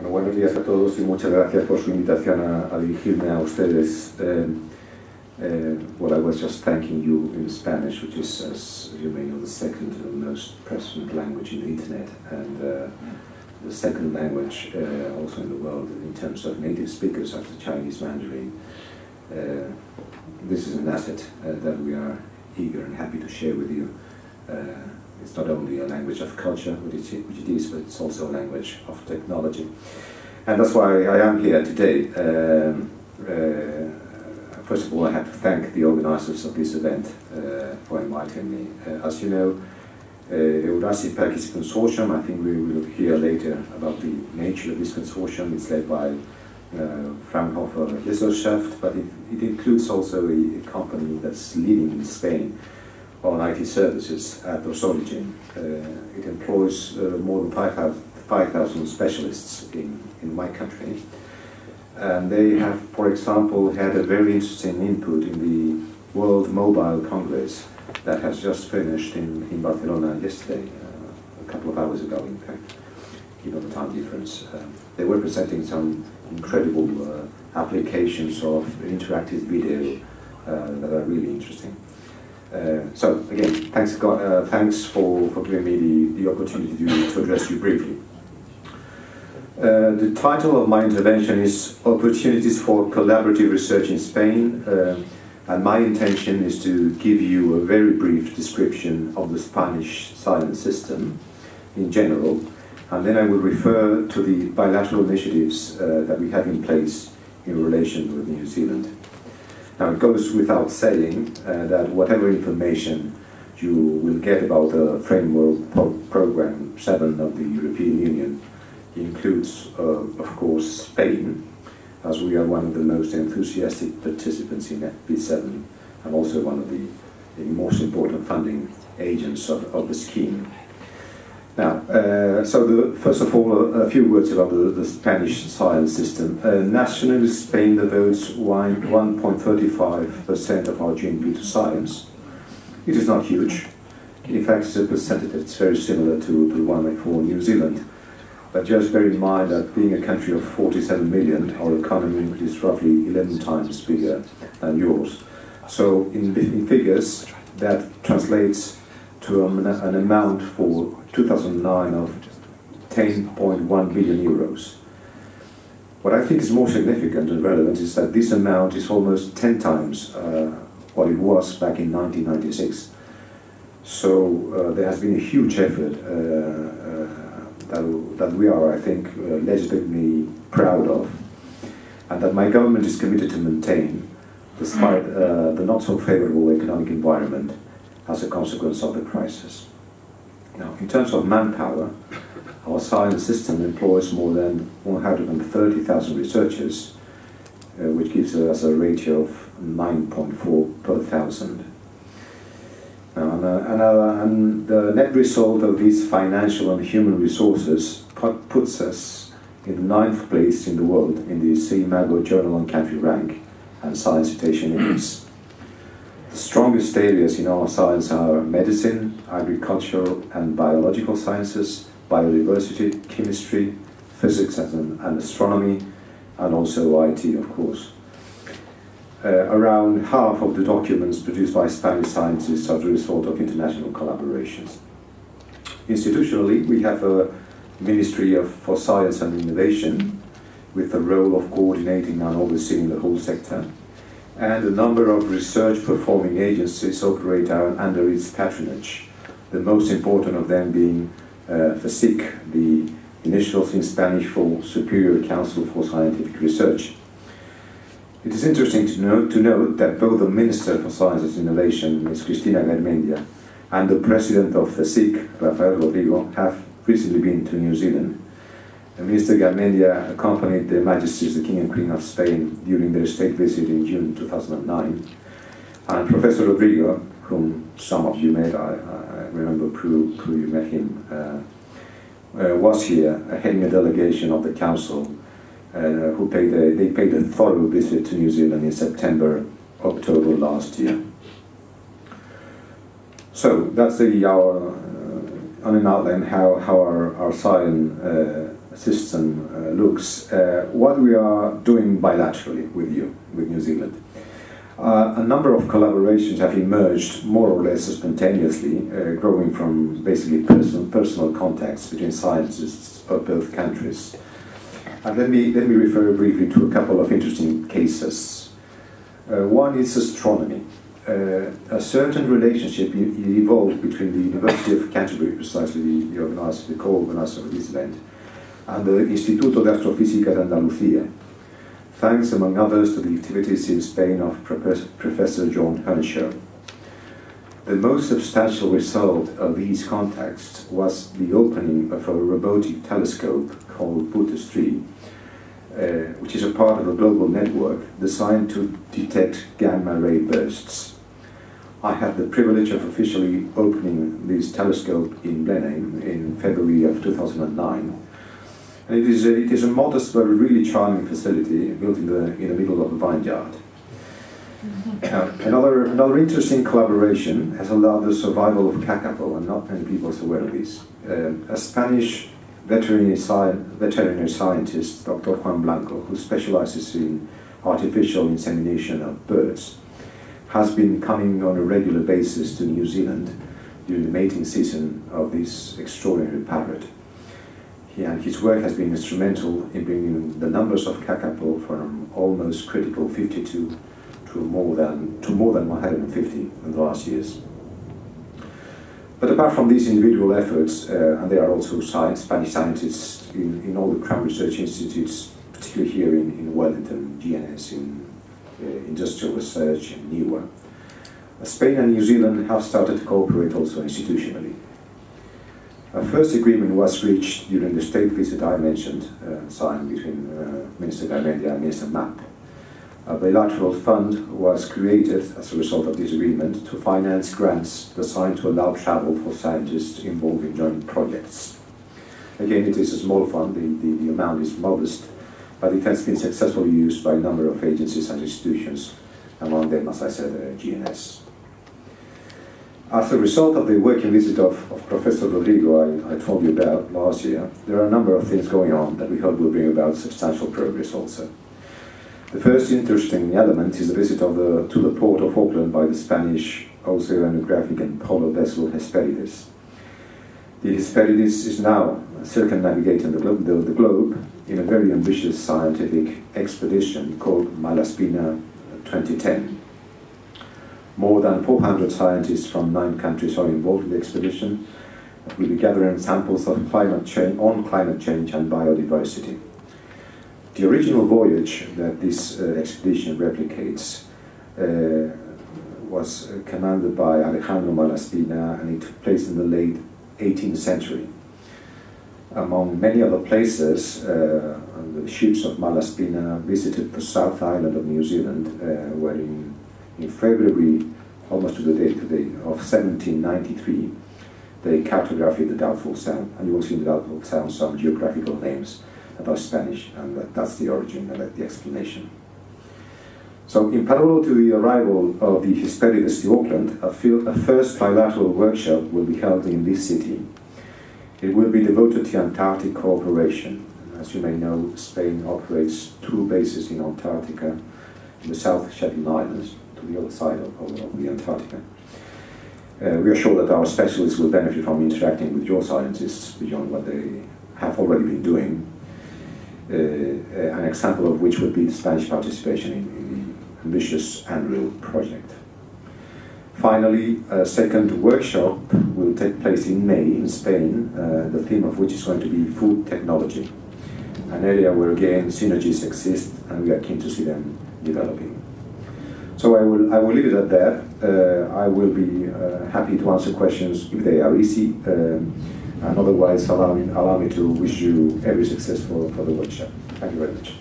Bueno, buenos días a todos y muchas gracias por su invitación a dirigirme a ustedes. Well, I was just thanking you in Spanish, which is, as you may know, the second most present language in the internet, and the second language also in the world in terms of native speakers after Chinese Mandarin. This is an asset that we are eager and happy to share with you. It's not only a language of culture, which it is, but it's also a language of technology. And that's why I am here today. First of all, I have to thank the organizers of this event for inviting me. As you know, Eurasic Consortium, I think we will hear later about the nature of this consortium. It's led by Fraunhofer Gesellschaft, but it includes also a company that's leading in Spain on IT services at its origin. It employs more than 5,000 specialists in my country. And they have, for example, had a very interesting input in the World Mobile Congress that has just finished in Barcelona yesterday, a couple of hours ago, in fact, given the time difference. They were presenting some incredible applications of interactive video that are really interesting. So again, thanks for giving me the opportunity to address you briefly. The title of my intervention is Opportunities for Collaborative Research in Spain, and my intention is to give you a very brief description of the Spanish science system in general, and then I will refer to the bilateral initiatives that we have in place in relation with New Zealand. Now, it goes without saying that whatever information you will get about the Framework Programme 7 of the European Union includes, of course, Spain, as we are one of the most enthusiastic participants in FP7 and also one of the most important funding agents of the scheme. Now, first of all, a few words about the Spanish science system. Nationally, Spain devotes 1.35% of our GNP to science. It is not huge. In fact, it's a percentage that's very similar to the one for New Zealand. But just bear in mind that being a country of 47 million, our economy is roughly 11 times bigger than yours. So in figures, that translates to an amount for 2009 of 10.1 billion euros. What I think is more significant and relevant is that this amount is almost 10 times what it was back in 1996. So there has been a huge effort that we are, I think, legitimately proud of, and that my government is committed to maintain, despite the not so favorable economic environment as a consequence of the crisis. Now, in terms of manpower, our science system employs more than 130,000 researchers, which gives us a ratio of 9.4 per thousand. And the net result of these financial and human resources puts us in the 9th place in the world in the CIMAGO Journal on Country Rank and Science Citation Index. The strongest areas in our science are medicine, agricultural and biological sciences, biodiversity, chemistry, physics and astronomy, and also IT, of course. Around half of the documents produced by Spanish scientists are the result of international collaborations. Institutionally, we have a Ministry for Science and Innovation with the role of coordinating and overseeing the whole sector, and a number of research-performing agencies operate under its patronage, the most important of them being FSIC, the initials in Spanish for Superior Council for Scientific Research. It is interesting to note that both the Minister for Science and Innovation, Ms. Cristina Garmendia, and the President of FSIC, Rafael Rodrigo, have recently been to New Zealand. Minister Garmendia accompanied Their Majesties the King and Queen of Spain during their state visit in June 2009. And Professor Rodrigo, whom some of you met, I remember Prue, you met him, was here heading a delegation of the Council they paid a thorough visit to New Zealand in September, October last year. So that's on an outline how our science system looks, what we are doing bilaterally with you, with New Zealand. A number of collaborations have emerged more or less spontaneously, growing from basically personal contacts between scientists of both countries. And let me refer briefly to a couple of interesting cases. One is astronomy. A certain relationship evolved between the University of Canterbury, precisely the co-organizer of this event, and the Instituto de Astrofísica de Andalucía, thanks, among others, to the activities in Spain of Professor John Herschel. The most substantial result of these contacts was the opening of a robotic telescope called Bootes 3, which is a part of a global network designed to detect gamma-ray bursts. I had the privilege of officially opening this telescope in Blenheim in February of 2009. And it is a modest but really charming facility built in the middle of a vineyard. Another interesting collaboration has allowed the survival of kakapo, and not many people are aware of this. A Spanish veterinary scientist, Dr. Juan Blanco, who specializes in artificial insemination of birds, has been coming on a regular basis to New Zealand during the mating season of this extraordinary parrot. And his work has been instrumental in bringing the numbers of kakapo from almost critical 52 to more than 150 in the last years. But apart from these individual efforts, and there are also Spanish scientists in all the Crown Research Institutes, particularly here in Wellington, GNS, in Industrial Research, in NIWA. Spain and New Zealand have started to cooperate also institutionally. A first agreement was reached during the state visit I mentioned, signed between Minister Garmendia and Minister Mapp. A bilateral fund was created as a result of this agreement to finance grants designed to allow travel for scientists involved in joint projects. Again, it is a small fund, the amount is modest, but it has been successfully used by a number of agencies and institutions, among them, as I said, GNS. As a result of the working visit of Professor Rodrigo I told you about last year, there are a number of things going on that we hope will bring about substantial progress also. The first interesting element is the visit to the port of Auckland by the Spanish oceanographic and polar vessel Hesperides. The Hesperides is now circumnavigating the globe in a very ambitious scientific expedition called Malaspina 2010. More than 400 scientists from 9 countries are involved in the expedition that will be gathering samples of climate change and biodiversity. The original voyage that this expedition replicates was commanded by Alejandro Malaspina, and it took place in the late 18th century. Among many other places, the ships of Malaspina visited the South Island of New Zealand, where in February, almost to the date today, of 1793, they cartographed the Doubtful Sound, and you will see in the Doubtful Sound some geographical names that are Spanish, and that's the origin and the explanation. So, in parallel to the arrival of the Hesperides to Auckland, a first bilateral workshop will be held in this city. It will be devoted to Antarctic cooperation. As you may know, Spain operates 2 bases in Antarctica, in the South Shetland Islands, to the other side of the Antarctica. We are sure that our specialists will benefit from interacting with your scientists beyond what they have already been doing. An example of which would be the Spanish participation in the ambitious ANRIL project. Finally, a second workshop will take place in May in Spain, the theme of which is going to be food technology, an area where again synergies exist and we are keen to see them developing. So I will leave it at that. I will be happy to answer questions if they are easy, and otherwise allow me to wish you every success for the workshop. Thank you very much.